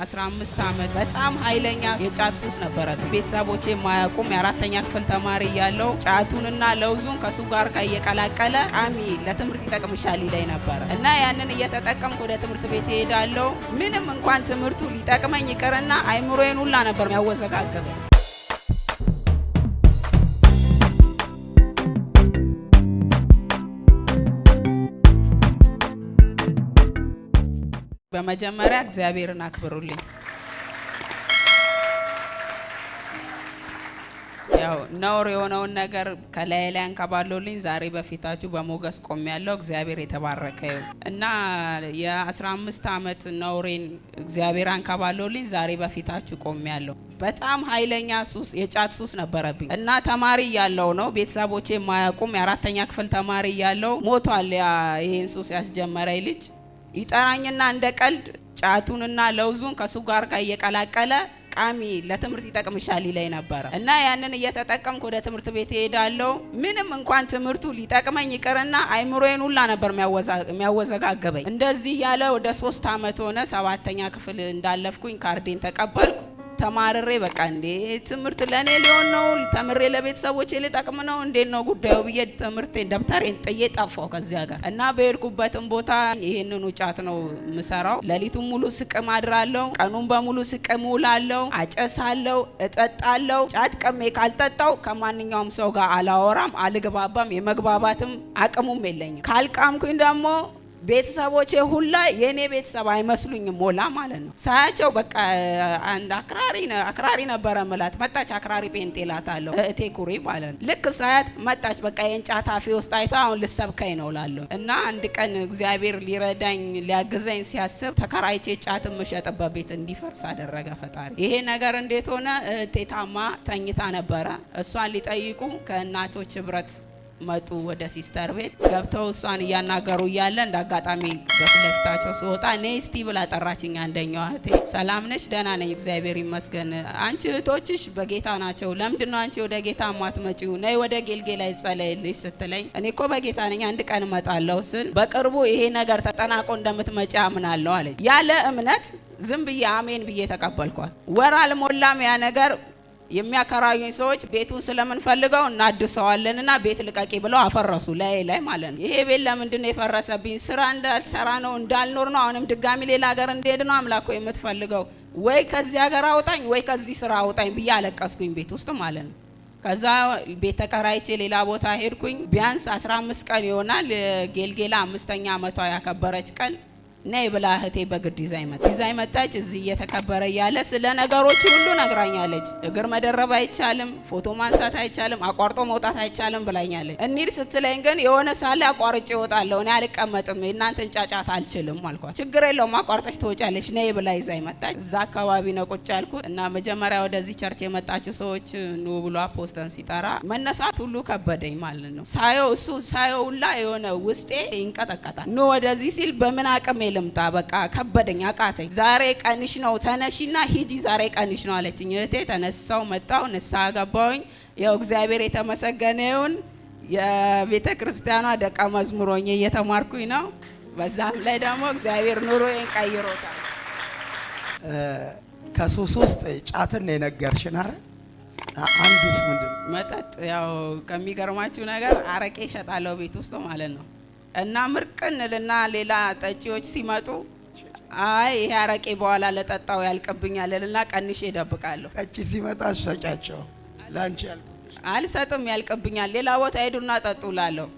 15 ዓመት በጣም ኃይለኛ የጫት ሱስ ነበረብኝ። ቤተሰቦቼ የማያውቁም የአራተኛ ክፍል ተማሪ ያለው ጫቱንና ለውዙን ከሱ ጋር እየቀላቀለ ቃሚ ለትምህርት ይጠቅምሻል ይለኝ ነበር እና ያንን እየተጠቀምኩ ወደ ትምህርት ቤት እሄዳለሁ። ምንም እንኳን ትምህርቱ ሊጠቅመኝ ይቅርና አይምሮዬን ሁላ ነበር የሚያወዘጋገበኝ። በመጀመሪያ እግዚአብሔርን አክብሩልኝ። ያው ነውር የሆነውን ነገር ከላይ አንከባሎልኝ ዛሬ በፊታችሁ በሞገስ ቆሜያለሁ። እግዚአብሔር የተባረከ ይሁን እና የ15 ዓመት ነውሬን እግዚአብሔር አንከባሎልኝ ዛሬ በፊታችሁ ቆሜያለሁ። በጣም ኃይለኛ ሱስ የጫት ሱስ ነበረብኝ እና ተማሪ ያለው ነው ቤተሰቦቼ የማያውቁም የአራተኛ ክፍል ተማሪ ያለው ሞቷል። ይሄን ሱስ ያስጀመረኝ ልጅ ይጠራኝና እንደ ቀልድ ጫቱንና ለውዙን ከሱ ጋር እየቀላቀለ ቃሚ ለትምህርት ይጠቅምሻል ይለኝ ነበር እና ያንን እየተጠቀምኩ ወደ ትምህርት ቤት እሄዳለሁ። ምንም እንኳን ትምህርቱ ሊጠቅመኝ ይቅርና አይምሮዬን ሁላ ነበር የሚያወዘጋገበኝ። እንደዚህ ያለ ወደ 3 ዓመት ሆነ። 7ኛ ክፍል እንዳለፍኩኝ ካርዴን ተቀበልኩ። ተማርሬ በቃ እንዴ ትምህርት ለኔ ሊሆን ነው፣ ተምሬ ለቤተሰቦቼ ልጠቅም ነው፣ እንዴት ነው ጉዳዩ ብዬ ትምህርቴን ደብተሬን ጥዬ ጠፋው ከዚያ ጋር እና በሄድኩበትም ቦታ ይሄንን ጫት ነው ምሰራው። ሌሊቱን ሙሉ ስቅም አድራለሁ፣ ቀኑን በሙሉ ስቅም ውላለሁ፣ አጨሳለሁ፣ እጠጣለሁ። ጫት ቀሜ ካልጠጣው ከማንኛውም ሰው ጋር አላወራም፣ አልግባባም፣ የመግባባትም አቅሙም የለኝም። ካልቃምኩኝ ደግሞ ቤተሰቦቼ ሁላ የኔ ቤተሰብ አይመስሉኝም ሞላ ማለት ነው። ሳያቸው በቃ አንድ አክራሪ ነበረ ምላት መጣች። አክራሪ ጴንጤላታለሁ እቴ ኩሪ ማለት ነው። ልክ ሳያት መጣች። በቃ የእንጫት አፌ ውስጥ አይታ አሁን ልሰብከኝ ነው ላለሁ እና አንድ ቀን እግዚአብሔር ሊረዳኝ ሊያግዘኝ ሲያስብ ተከራይቼ ጫት የምሸጥበት ቤት እንዲፈርስ አደረገ ፈጣሪ። ይሄ ነገር እንዴት ሆነ? እቴ ታማ ተኝታ ነበረ። እሷን ሊጠይቁ ከእናቶች ህብረት መጡ። ወደ ሲስተር ቤት ገብተው እሷን እያናገሩ እያለ እንዳጋጣሚ በፍለፍታቸው ስወጣ ነይ እስቲ ብላ ጠራችኝ። አንደኛዋ እህቴ ሰላም ነሽ? ደህና ነኝ እግዚአብሔር ይመስገን። አንቺ እህቶችሽ በጌታ ናቸው፣ ለምንድን ነው አንቺ ወደ ጌታ ማትመጪው? ነይ ወደ ጌልጌላ ይጸለይልሽ ስትለኝ እኔ እኮ በጌታ ነኝ አንድ ቀን እመጣለሁ ስል በቅርቡ ይሄ ነገር ተጠናቆ እንደምትመጪ አምናለሁ አለች። ያለ እምነት ዝም ብዬ አሜን ብዬ ተቀበልኳት። ወር አልሞላም ያ ነገር የሚያከራዩኝ ሰዎች ቤቱን ስለምንፈልገው እናድሰዋለንና ቤት ልቀቂ ብለው አፈረሱ ላይ ማለት ነው። ይሄ ቤት ለምንድን ነው የፈረሰብኝ? ስራ እንዳልሰራ ነው እንዳልኖር ነው? አሁንም ድጋሚ ሌላ ሀገር እንደሄድ ነው አምላክ ወይ የምትፈልገው? ወይ ከዚህ ሀገር አውጣኝ ወይ ከዚህ ስራ አውጣኝ ብዬ አለቀስኩኝ ቤት ውስጥ ማለት ነው። ከዛ ቤት ተከራይቼ ሌላ ቦታ ሄድኩኝ። ቢያንስ 15 ቀን ይሆናል። ጌልጌላ 5ኛ ዓመቷ ያከበረች ቀን ነይ ብላ እህቴ በግድ ይዛይ መጣች። እዚህ እየተከበረ ያለ ስለ ነገሮች ሁሉ ነግራኛለች። እግር መደረብ አይቻልም፣ ፎቶ ማንሳት አይቻልም፣ አቋርጦ መውጣት አይቻልም ብላኛለች። እንሂድ ስትለኝ ግን የሆነ ሳለ አቋርጬ እወጣለሁ፣ እኔ አልቀመጥም፣ እናንተን ጫጫት አልችልም አልኳት። ችግር የለውም አቋርጠሽ ትወጫለሽ ነይ ብላ ይዛይ መጣች። እዛ አካባቢ ነው ቁጭ ያልኩት እና መጀመሪያ ወደዚህ ቸርች የመጣችው ሰዎች ኑ ብሎ አፖስተን ሲጠራ መነሳት ሁሉ ከበደኝ ማለት ነው። ሳየው ሁላ የሆነ ውስጤ ይንቀጠቀጣል። ኑ ወደዚህ ሲል በምን አቅም ልምጣ በቃ ከበደኝ፣ አቃተኝ። ዛሬ ቀንሽ ነው ተነሺና ሂጂ ዛሬ ቀንሽ ነው አለችኝ እህቴ። ተነሳው መጣው ንስሐ ገባሁኝ። ያው እግዚአብሔር የተመሰገነ ይሁን። የቤተ ክርስቲያኗ ደቀ መዝሙር ሆኜ እየተማርኩኝ ነው። በዛም ላይ ደግሞ እግዚአብሔር ኑሮዬን ቀይሮታል። ከሱስ ውስጥ ጫትን ነው የነገርሽን አይደል? አንዱስ ምንድን መጠጥ። ያው ከሚገርማችሁ ነገር አረቄ እሸጣለሁ ቤት ውስጥ ማለት ነው እና ምርቅንልና ሌላ ጠጪዎች ሲመጡ አይ ይሄ አረቄ በኋላ ለጠጣው ያልቅብኛል እና ቀንሼ እደብቃለሁ። ጠጪ ሲመጣ ሸጫቸው ላንቺ ያልቅብሽ አልሰጥም፣ ያልቅብኛል። ሌላ ቦታ ሄዱና ጠጡላለሁ።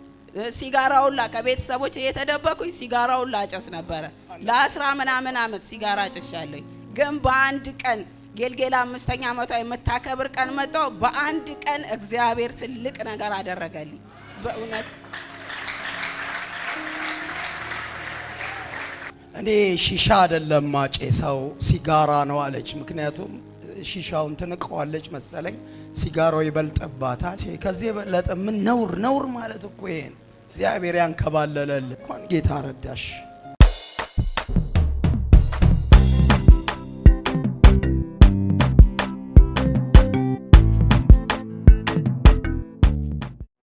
ሲጋራውላ ከቤተሰቦች እየተደበኩኝ ሲጋራውላ አጨስ ነበረ። ለ10 ምናምን ዓመት ሲጋራ አጭሻለሁ። ግን በአንድ ቀን ጌልጌላ 5ኛ ዓመቷ የምታከብር ቀን መጣው። በአንድ ቀን እግዚአብሔር ትልቅ ነገር አደረገልኝ በእውነት። እኔ ሺሻ አይደለም ማጨሰው ሲጋራ ነው አለች። ምክንያቱም ሺሻውን ትንቀዋለች መሰለኝ፣ ሲጋራው ይበልጥባታል። ከዚህ የበለጠ ምን ነውር ማለት እኮ ይሄን እግዚአብሔር ያንከባለለል። እንኳን ጌታ ረዳሽ።